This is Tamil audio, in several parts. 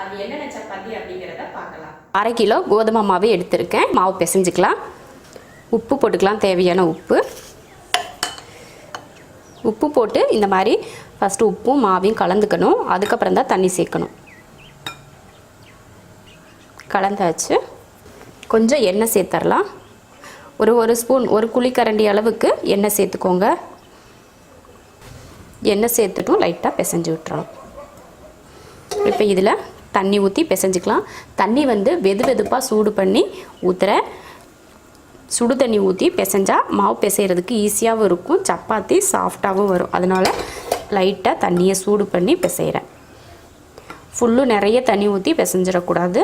அது என்னென்ன சப்பாத்தி அப்படிங்கிறத பார்க்கலாம். 1/2 கிலோ கோதுமை மாவு எடுத்திருக்கேன். மாவு பிசைஞ்சிக்கலாம். உப்பு போட்டுக்கலாம், தேவையான உப்பு போட்டு இந்த மாதிரி ஃபஸ்ட்டு உப்பும் மாவையும் கலந்துக்கணும். அதுக்கப்புறம் தான் தண்ணி சேர்க்கணும். கலந்தாச்சு. கொஞ்சம் எண்ணெய் சேர்த்துடலாம். ஒரு ஸ்பூன், ஒரு குழிக்கரண்டி அளவுக்கு எண்ணெய் சேர்த்துக்கோங்க. எண்ணெய் சேர்த்துட்டும் லைட்டாக பிசைஞ்சு விட்டுறலாம். இப்போ இதில் தண்ணி ஊற்றி பிசைஞ்சிக்கலாம். தண்ணி வந்து வெதுப்பாக சூடு பண்ணி ஊற்றுறேன். சுடு தண்ணி ஊற்றி பிசைஞ்சால் மாவு பிசைகிறதுக்கு ஈஸியாகவும் இருக்கும், சப்பாத்தி சாஃப்டாகவும் வரும். அதனால் லைட்டாக தண்ணியை சூடு பண்ணி பிசைகிறேன். ஃபுல்லும் நிறைய தண்ணி ஊற்றி பிசைஞ்சிடக்கூடாது.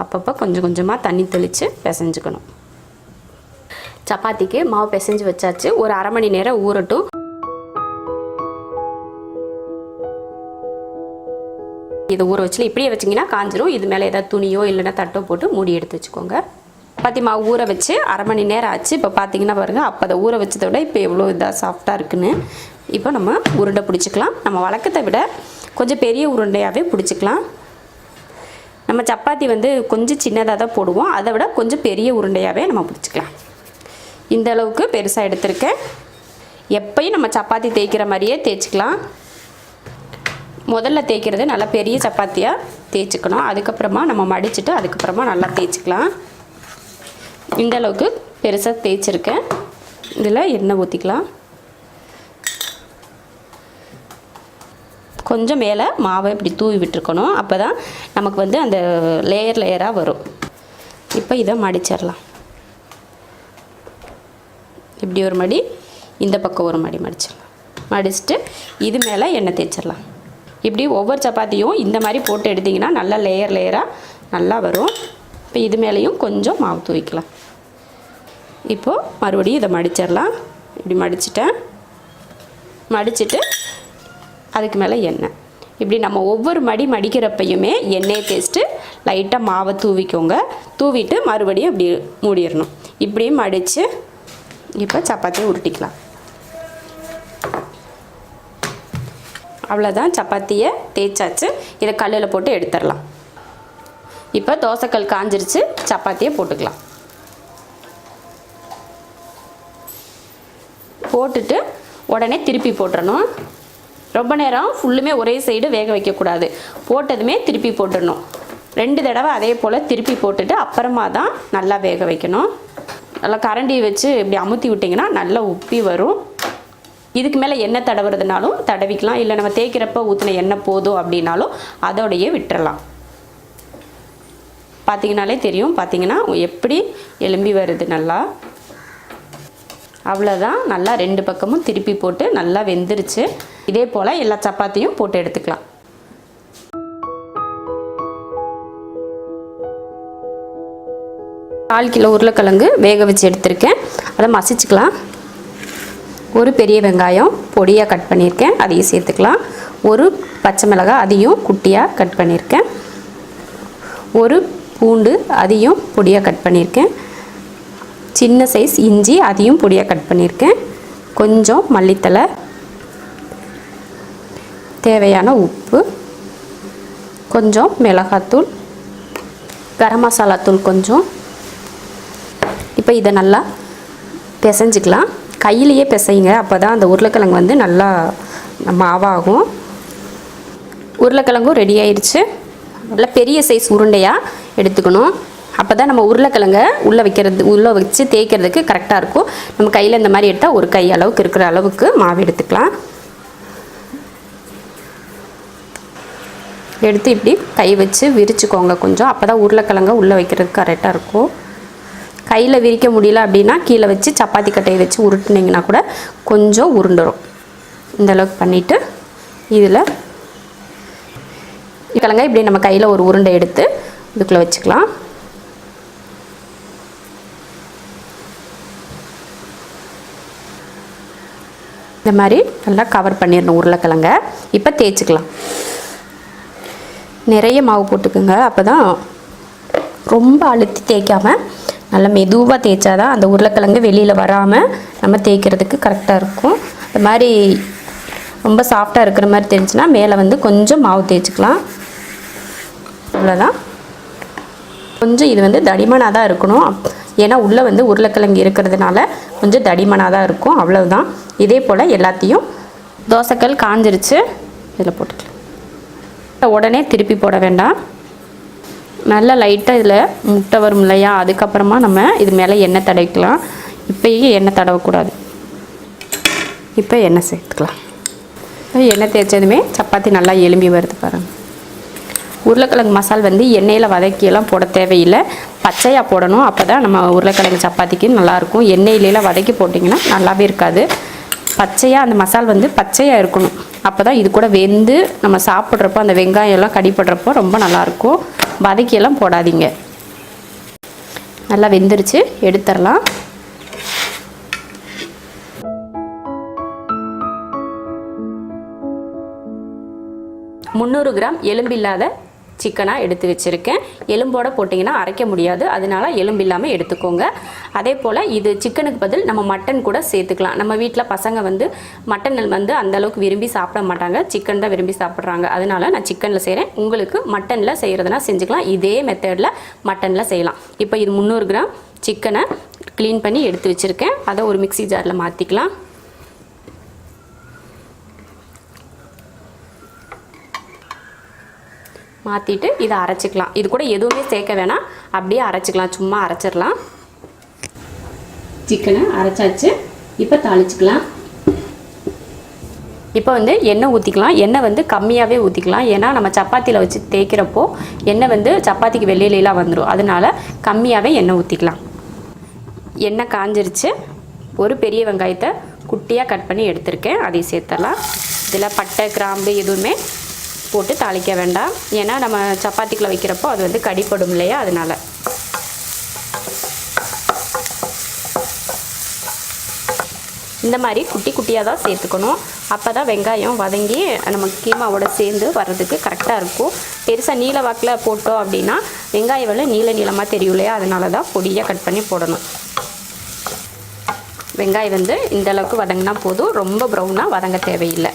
அப்பப்போ கொஞ்சம் கொஞ்சமாக தண்ணி தெளித்து பிசைஞ்சுக்கணும். சப்பாத்திக்கு மாவு பிசைஞ்சு வச்சாச்சு. ஒரு 1/2 மணி நேரம் ஊறட்டும். இதை ஊற வச்சுல இப்படியே வச்சிங்கன்னா காஞ்சிரும். இது மேலே ஏதாவது துணியோ இல்லைன்னா தட்டோ போட்டு மூடி எடுத்து வச்சுக்கோங்க. சப்பாத்தி மாவு ஊற வச்சு 1/2 மணி நேரம் ஆச்சு. இப்போ பார்த்தீங்கன்னா பாருங்கள், அப்போ அதை ஊற வச்சதை விட இப்போ எவ்வளோ இதாக சாஃப்டாக இருக்குன்னு. இப்போ நம்ம உருண்டை பிடிச்சிக்கலாம். நம்ம வழக்கத்தை விட கொஞ்சம் பெரிய உருண்டையாகவே பிடிச்சிக்கலாம். நம்ம சப்பாத்தி வந்து கொஞ்சம் சின்னதாக தான் போடுவோம், அதை விட கொஞ்சம் பெரிய உருண்டையாகவே நம்ம பிடிச்சிக்கலாம். இந்த அளவுக்கு பெருசாக எடுத்திருக்கேன். எப்பயும் நம்ம சப்பாத்தி தேய்க்கிற மாதிரியே தேய்ச்சிக்கலாம். முதல்ல தேய்க்கிறது நல்லா பெரிய சப்பாத்தியாக தேய்ச்சிக்கணும். அதுக்கப்புறமா நம்ம மடிச்சுட்டு அதுக்கப்புறமா நல்லா தேய்ச்சிக்கலாம். இந்த அளவுக்கு பெருசாக தேய்ச்சிருக்கேன். இதில் எண்ணெய் ஊற்றிக்கலாம். கொஞ்சம் மேலே மாவை இப்படி தூவி விட்டுருக்கணும். அப்போ தான் நமக்கு வந்து அந்த லேயராக வரும். இப்போ இதை மடிச்சிடலாம். இப்படி ஒரு மடி, இந்த பக்கம் ஒரு மடி மடிச்சிடலாம். மடிச்சுட்டு இது மேலே எண்ணெய் தேய்ச்சிடலாம். இப்படி ஒவ்வொரு சப்பாத்தியும் இந்த மாதிரி போட்டு எடுத்திங்கன்னா நல்லா லேயராக நல்லா வரும். இப்போ இது மேலேயும் கொஞ்சம் மாவு தூவிக்கலாம். இப்போது மறுபடியும் இதை மடிச்சிடலாம். இப்படி மடிச்சுட்டு அதுக்கு மேலே எண்ணெய். இப்படி நம்ம ஒவ்வொரு மடி மடிக்கிறப்பையுமே எண்ணெயை தேய்ச்சிட்டு லைட்டாக மாவை தூவிக்கோங்க. தூவிட்டு மறுபடியும் இப்படி மூடிடணும். இப்படியும் மடித்து இப்போ சப்பாத்தியை உருட்டிக்கலாம். அவ்வளோதான், சப்பாத்தியை தேய்ச்சாச்சு. இதை கல்லில் போட்டு எடுத்துடலாம். இப்போ தோசைக்கல் காஞ்சிருச்சு. சப்பாத்தியை போட்டுக்கலாம். போட்டுட்டு உடனே திருப்பி போட்டுறணும். ரொம்ப நேரம் ஃபுல்லுமே ஒரே சைடு வேக வைக்கக்கூடாது. போட்டதுமே திருப்பி போட்டுடணும். 2 தடவை அதே போல் திருப்பி போட்டுட்டு அப்புறமா தான் நல்லா வேக வைக்கணும். நல்லா கரண்டி வச்சு இப்படி அமுத்தி விட்டிங்கன்னா நல்லா உப்பி வரும். இதுக்கு மேலே எண்ணெய் தடவுறதுனாலும் தடவிக்கலாம். இல்லை நம்ம தேய்க்கிறப்ப ஊற்றின எண்ணெய் போதும் அப்படின்னாலும் அதோடையே விட்டுறலாம். பார்த்திங்கனாலே தெரியும். பார்த்திங்கன்னா எப்படி எலும்பி வருது நல்லா. அவ்வளோதான், நல்லா 2 பக்கமும் திருப்பி போட்டு நல்லா வெந்துருச்சு. இதே போல் எல்லா சப்பாத்தியும் போட்டு எடுத்துக்கலாம். கால் கிலோ உருளைக்கிழங்கு வேக வச்சு எடுத்திருக்கேன். அதை மசிச்சுக்கலாம். ஒரு பெரிய வெங்காயம் பொடியாக கட் பண்ணியிருக்கேன், அதையும் சேர்த்துக்கலாம். ஒரு பச்சை மிளகாய், அதையும் குட்டியாக கட் பண்ணியிருக்கேன். ஒரு பூண்டு, அதையும் பொடியாக கட் பண்ணியிருக்கேன். சின்ன சைஸ் இஞ்சி, அதையும் பொடியாக கட் பண்ணியிருக்கேன். கொஞ்சம் மல்லித்தலை, தேவையான உப்பு, கொஞ்சம் மிளகாத்தூள், கரம் மசாலா தூள் கொஞ்சம். இப்போ இதை நல்லா பிசைஞ்சிக்கலாம். கையிலையே பிசைங்க, அப்போ தான் அந்த உருளைக்கிழங்கு வந்து நல்லா மாவாகும். உருளைக்கிழங்கும் ரெடி ஆயிடுச்சு. நல்லா பெரிய சைஸ் உருண்டையாக எடுத்துக்கணும். அப்போ தான் நம்ம உருளைக்கிழங்கை உள்ளே வச்சு தேய்க்கிறதுக்கு கரெக்டாக இருக்கும். நம்ம கையில் இந்த மாதிரி எடுத்தால் ஒரு கை அளவுக்கு இருக்கிற அளவுக்கு மாவு எடுத்துக்கலாம். எடுத்து இப்படி கை வச்சு விரிச்சுக்கோங்க கொஞ்சம். அப்போ தான் உருளைக்கிழங்கை உள்ளே வைக்கிறதுக்கு கரெக்டாக இருக்கும். கையில் விரிக்க முடியல அப்படின்னா கீழே வச்சு சப்பாத்தி கட்டையை வச்சு உருட்டுனிங்கன்னா கூட கொஞ்சம் உருண்டுடும். இந்த அளவுக்கு பண்ணிவிட்டு இதில் கிழங்கை இப்படி நம்ம கையில் ஒரு உருண்டை எடுத்து இதுக்குள்ளே வச்சுக்கலாம். இந்த மாதிரி நல்லா கவர் பண்ணிடணும் உருளைக்கிழங்க. இப்போ தேய்ச்சிக்கலாம். நிறைய மாவு போட்டுக்குங்க. அப்போ தான் ரொம்ப அழுத்தி தேய்க்காமல் நல்லா மெதுவாக தேய்ச்சா தான் அந்த உருளைக்கிழங்கு வெளியில் வராமல் நம்ம தேய்க்கிறதுக்கு கரெக்டாக இருக்கும். இந்த மாதிரி ரொம்ப சாஃப்டாக இருக்கிற மாதிரி தெரிஞ்சுன்னா மேலே வந்து கொஞ்சம் மாவு தேய்ச்சிக்கலாம். அவ்வளோதான். கொஞ்சம் இது வந்து தடிமனாக தான் இருக்கணும், ஏன்னா உள்ளே வந்து உருளைக்கிழங்கு இருக்கிறதுனால கொஞ்சம் தடிமனாக தான் இருக்கும். அவ்வளவுதான். இதே போல் எல்லாத்தையும் தோசைக்கல் காஞ்சிருச்சு, இதில் போட்டுக்கலாம். உடனே திருப்பி போட வேண்டாம். நல்லா லைட்டாக இதில் முட்டை வரும் இல்லையா, அதுக்கப்புறமா நம்ம இது மேலே எண்ணெய் தடவிக்கலாம். இப்போயே எண்ணெய் தடவக்கூடாது. இப்போ எண்ணெய் சேர்த்துக்கலாம். எண்ணெய் தேய்ச்சதுமே சப்பாத்தி நல்லா எலும்பி வருது பாருங்கள். உருளைக்கிழங்கு மசால் வந்து எண்ணெயில் வதக்கியெல்லாம் போட தேவையில்லை, பச்சையாக போடணும். அப்போ தான் நம்ம உருளைக்கிழங்கு சப்பாத்திக்கு நல்லாயிருக்கும். எண்ணெயிலெலாம் வதக்கி போட்டிங்கன்னா நல்லாவே இருக்காது. பச்சையாக அந்த மசால் வந்து பச்சையாக இருக்கணும். அப்போ தான் இது கூட வெந்து நம்ம சாப்பிட்றப்போ அந்த வெங்காயம் எல்லாம் கடிப்படுறப்போ ரொம்ப நல்லாயிருக்கும். வதக்கியெல்லாம் போடாதீங்க. நல்லா வெந்துருச்சு, எடுத்துடலாம். முந்நூறு கிராம் எலும்பில்லாத சிக்கனாக எடுத்து வச்சுருக்கேன். எலும்போடு போட்டிங்கன்னா அரைக்க முடியாது, அதனால எலும்பு இல்லாமல் எடுத்துக்கோங்க. அதே போல் இது சிக்கனுக்கு பதில் நம்ம மட்டன் கூட சேர்த்துக்கலாம். நம்ம வீட்டில் பசங்க வந்து மட்டன் வந்து அந்தளவுக்கு விரும்பி சாப்பிட மாட்டாங்க, சிக்கன் தான் விரும்பி சாப்பிட்றாங்க. அதனால நான் சிக்கனில் செய்கிறேன். உங்களுக்கு மட்டனில் செய்கிறதுனா செஞ்சுக்கலாம். இதே மெத்தடில் மட்டனில் செய்யலாம். இப்போ இது 300 கிராம் சிக்கனை க்ளீன் பண்ணி எடுத்து வச்சுருக்கேன். அதை ஒரு மிக்ஸி ஜாரில் மாற்றிக்கலாம். மாற்றிட்டு இதை அரைச்சிக்கலாம். இது கூட எதுவுமே சேர்க்க வேணாம், அப்படியே அரைச்சிக்கலாம். சும்மா அரைச்சிடலாம். சிக்கனை அரைச்சாச்சு. இப்போ தாளிச்சிக்கலாம். இப்போ வந்து எண்ணெய் ஊற்றிக்கலாம். எண்ணெய் வந்து கம்மியாகவே ஊற்றிக்கலாம், ஏன்னா நம்ம சப்பாத்தியில் வச்சு தேய்க்கிறப்போ எண்ணெய் வந்து சப்பாத்திக்கு வெளியிலாம் வந்துடும். அதனால கம்மியாகவே எண்ணெய் ஊற்றிக்கலாம். எண்ணெய் காஞ்சிருச்சு. ஒரு பெரிய வெங்காயத்தை குட்டியாக கட் பண்ணி எடுத்திருக்கேன், அதையும் சேர்த்துடலாம். இதில் பட்டை கிராம்பு எதுவுமே போட்டு தாளிக்க வேண்டாம், ஏன்னா நம்ம சப்பாத்திக்குள்ள வைக்கிறப்போ அது வந்து கடிப்படும் இல்லையா, அதனால். இந்த மாதிரி குட்டி குட்டியாக தான் சேர்த்துக்கணும். அப்போ தான் வெங்காயம் வதங்கி நம்ம கீமாவோட சேர்ந்து வர்றதுக்கு கரெக்டாக இருக்கும். பெருசாக நீல வாக்கில் போட்டோம் அப்படின்னா வெங்காயம் வெள்ளை நீளமாக தெரியும் இல்லையா, அதனால தான் பொடியாக கட் பண்ணி போடணும். வெங்காயம் வந்து இந்தளவுக்கு வதங்கினா போதும், ரொம்ப ப்ரௌனாக வதங்க தேவையில்லை.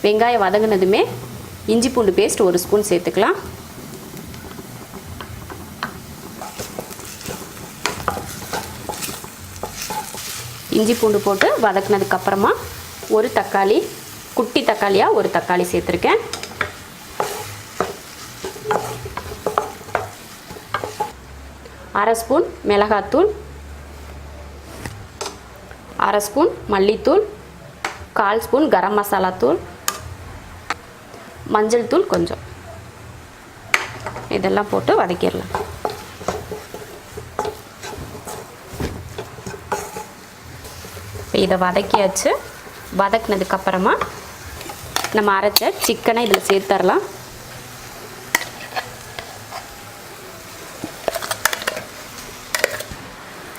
வெங்காயம் வதங்கினதுமே இஞ்சி பூண்டு பேஸ்ட் 1 ஸ்பூன் சேர்த்துக்கலாம். இஞ்சி பூண்டு போட்டு வதக்கினதுக்கப்புறமா ஒரு தக்காளி, குட்டி தக்காளியாக ஒரு தக்காளி சேர்த்துருக்கேன். அரை ஸ்பூன் மிளகாத்தூள், அரை ஸ்பூன் மல்லித்தூள், 1/4 ஸ்பூன் கரம் மசாலா தூள், மஞ்சள் தூள் கொஞ்சம், இதெல்லாம் போட்டு வதக்கிடலாம். இப்போ இதை வதக்கியாச்சு. வதக்கினதுக்கப்புறமா நம்ம அரைச்ச சிக்கனை இதில் சேர்த்துடலாம்.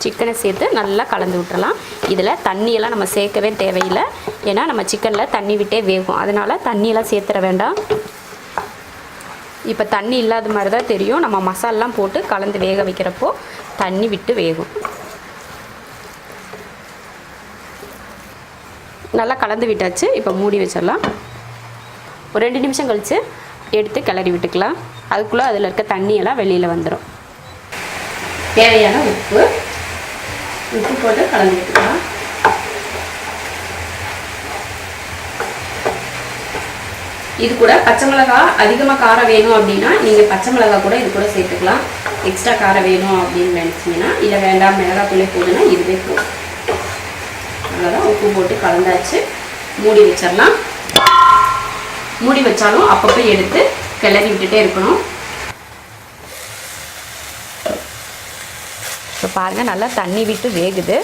சிக்கனை சேர்த்து நல்லா கலந்து விட்டுறலாம். இதில் தண்ணியெல்லாம் நம்ம சேர்க்கவே தேவையில்லை, ஏன்னா நம்ம சிக்கனில் தண்ணி விட்டே வேகும், அதனால் தண்ணியெல்லாம் சேர்த்துற வேண்டாம். இப்போ தண்ணி இல்லாத மாதிரி தான் தெரியும், நம்ம மசாலாம் போட்டு கலந்து வேக வைக்கிறப்போ தண்ணி விட்டு வேகும். நல்லா கலந்து விட்டாச்சு. இப்போ மூடி வச்சிடலாம். ஒரு 2 நிமிஷம் கழித்து எடுத்து கிளறி விட்டுக்கலாம். அதுக்குள்ளே அதில் இருக்க தண்ணியெல்லாம் வெளியில் வந்துடும். தேவையான உப்பு போட்டு கலந்து விட்டுக்கலாம். இது கூட பச்சை மிளகாய் அதிகமாக காரம் வேணும் அப்படின்னா நீங்கள் பச்சை மிளகாய் கூட இது கூட சேர்த்துக்கலாம். எக்ஸ்ட்ரா காரம் வேணும் அப்படின்னு நினச்சிங்கன்னா, இல்லை வேண்டாம் மிளகாய் தூளே போதுன்னா இதுவே போதும். அவ்வளோதான். உப்பு போட்டு கலந்தாச்சு. மூடி வச்சிடலாம். மூடி வச்சாலும் அப்பப்போ எடுத்து கிளறி விட்டுட்டே இருக்கணும். இப்போ பாருங்கள், நல்லா தண்ணி விட்டு வேகுது.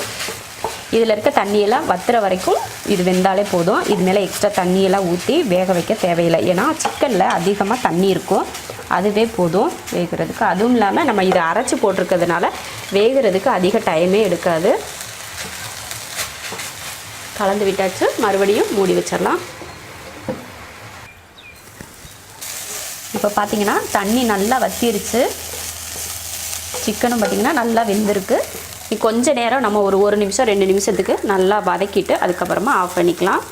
இதில் இருக்க தண்ணியெல்லாம் வத்துற வரைக்கும் இது வெந்தாலே போதும். இது மேலே எக்ஸ்ட்ரா தண்ணியெல்லாம் ஊற்றி வேக வைக்க தேவையில்லை, ஏன்னா சிக்கனில் அதிகமாக தண்ணி இருக்கும். அதுவே போதும் வேகிறதுக்கு. அதுவும் இல்லாமல் நம்ம இதை அரைச்சி போட்டிருக்கிறதுனால வேகிறதுக்கு அதிக டைமே எடுக்காது. கலந்து விட்டாச்சு. மறுபடியும் மூடி வச்சிடலாம். இப்போ பார்த்தீங்கன்னா தண்ணி நல்லா வத்திருச்சு. சிக்கனும் பார்த்திங்கன்னா நல்லா வெந்திருக்கு. கொஞ்ச நேரம் நம்ம ஒரு நிமிஷம் 2 நிமிஷத்துக்கு நல்லா வதக்கிட்டு அதுக்கப்புறமா ஆஃப் பண்ணிக்கலாம்.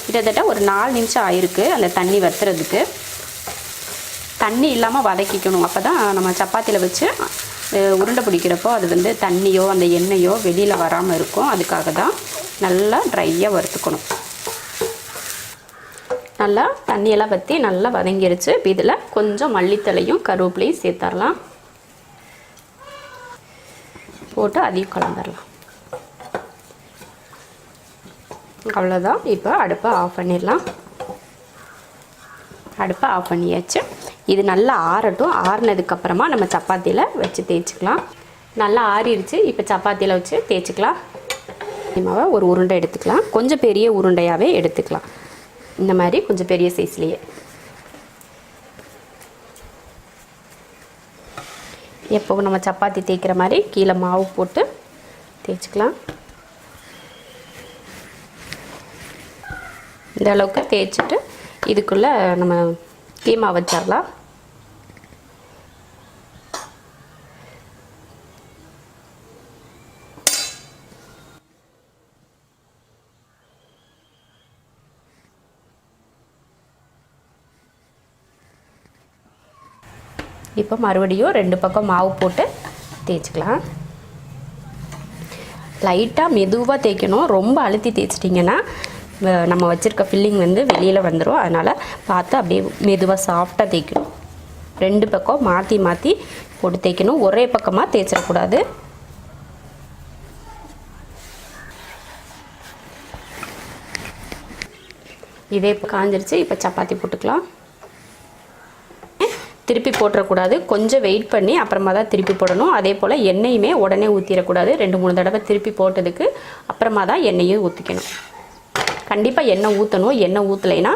கிட்டத்தட்ட ஒரு 4 நிமிஷம் ஆயிருக்கு அந்த தண்ணி வத்துறதுக்கு. தண்ணி இல்லாமல் வதக்கிக்கணும். அப்போ தான் நம்ம சப்பாத்தியில் வச்சு உருண்டை பிடிக்கிறப்போ அது வந்து தண்ணியோ அந்த எண்ணெயோ வெளியில் வராமல் இருக்கும். அதுக்காக தான் நல்லா ட்ரையாக வறுத்துக்கணும். நல்லா தண்ணியெல்லாம் வற்றி நல்லா வதங்கிருச்சு. இப்போ இதில் கொஞ்சம் மல்லித்தலையும் கருவேப்பிலையும் சேர்த்துடலாம். போட்டு அதையும் கலந்துடலாம். அவ்வளோதான். இப்போ அடுப்பை ஆஃப் பண்ணிடலாம். அடுப்பை ஆஃப் பண்ணியாச்சு. இது நல்லா ஆறட்டும். ஆறுனதுக்கப்புறமா நம்ம சப்பாத்தியில் வச்சு தேய்ச்சிக்கலாம். நல்லா ஆறிடுச்சு. இப்போ சப்பாத்தியில் வச்சு தேய்ச்சிக்கலாம். மாவை ஒரு உருண்டை எடுத்துக்கலாம். கொஞ்சம் பெரிய உருண்டையாகவே எடுத்துக்கலாம். இந்த மாதிரி கொஞ்சம் பெரிய சைஸ்லேயே. எப்போ நம்ம சப்பாத்தி தேய்க்கிற மாதிரி கீழே மாவு போட்டு தேய்ச்சிக்கலாம். இந்த அளவுக்கு தேய்ச்சிட்டு இதுக்குள்ளே நம்ம கீமா வச்சிடலாம். இப்போ மறுபடியும் 2 பக்கம் மாவு போட்டு தேய்ச்சிக்கலாம். லைட்டாக மெதுவாக தேய்க்கணும். ரொம்ப அழுத்தி தேய்ச்சிட்டிங்கன்னா நம்ம வச்சுருக்க ஃபில்லிங் வந்து வெளியில் வந்துடும். அதனால் பார்த்து அப்படியே மெதுவாக சாஃப்டாக தேய்க்கணும். 2 பக்கம் மாற்றி மாற்றி போட்டு தேய்க்கணும். ஒரே பக்கமாக தேய்ச்சிடக்கூடாது. இதே இப்போ காஞ்சிருச்சு. இப்போ சப்பாத்தி போட்டுக்கலாம். திருப்பி போட்டுறக்கூடாது. கொஞ்சம் வெயிட் பண்ணி அப்புறமா தான் திருப்பி போடணும். அதே போல் எண்ணெயுமே உடனே ஊற்றிடக்கூடாது. 2-3 தடவை திருப்பி போட்டதுக்கு அப்புறமா தான் எண்ணெயும் ஊற்றிக்கணும். கண்டிப்பாக எண்ணெய் ஊற்றணும். எண்ணெய் ஊற்றலைன்னா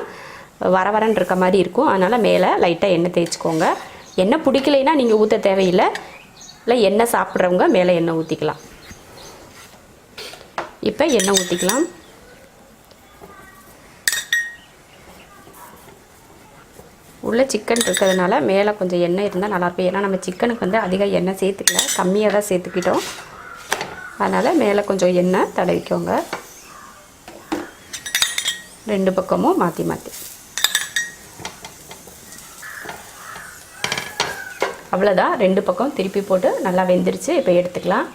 வரன்னு இருக்க மாதிரி இருக்கும். அதனால் மேலே லைட்டாக எண்ணெய் தேய்ச்சிக்கோங்க. எண்ணெய் பிடிக்கலைன்னா நீங்கள் ஊற்ற தேவையில்லை. இல்லை எண்ணெய் சாப்பிட்றவங்க மேலே எண்ணெய் ஊற்றிக்கலாம். இப்போ எண்ணெய் ஊற்றிக்கலாம். உள்ளே சிக்கன் இருக்கிறதுனால மேலே கொஞ்சம் எண்ணெய் இருந்தால் நல்லாயிருக்கும். ஏன்னா நம்ம சிக்கனுக்கு வந்து அதிக எண்ணெய் சேர்த்துக்கல, கம்மியாக தான் சேர்த்துக்கிட்டோம். அதனால் மேலே கொஞ்சம் எண்ணெய் தடவிக்கோங்க. 2 பக்கமும் மாற்றி மாற்றி. அவ்வளோதான். 2 பக்கம் திருப்பி போட்டு நல்லா வெந்துருச்சு. இப்போ எடுத்துக்கலாம்.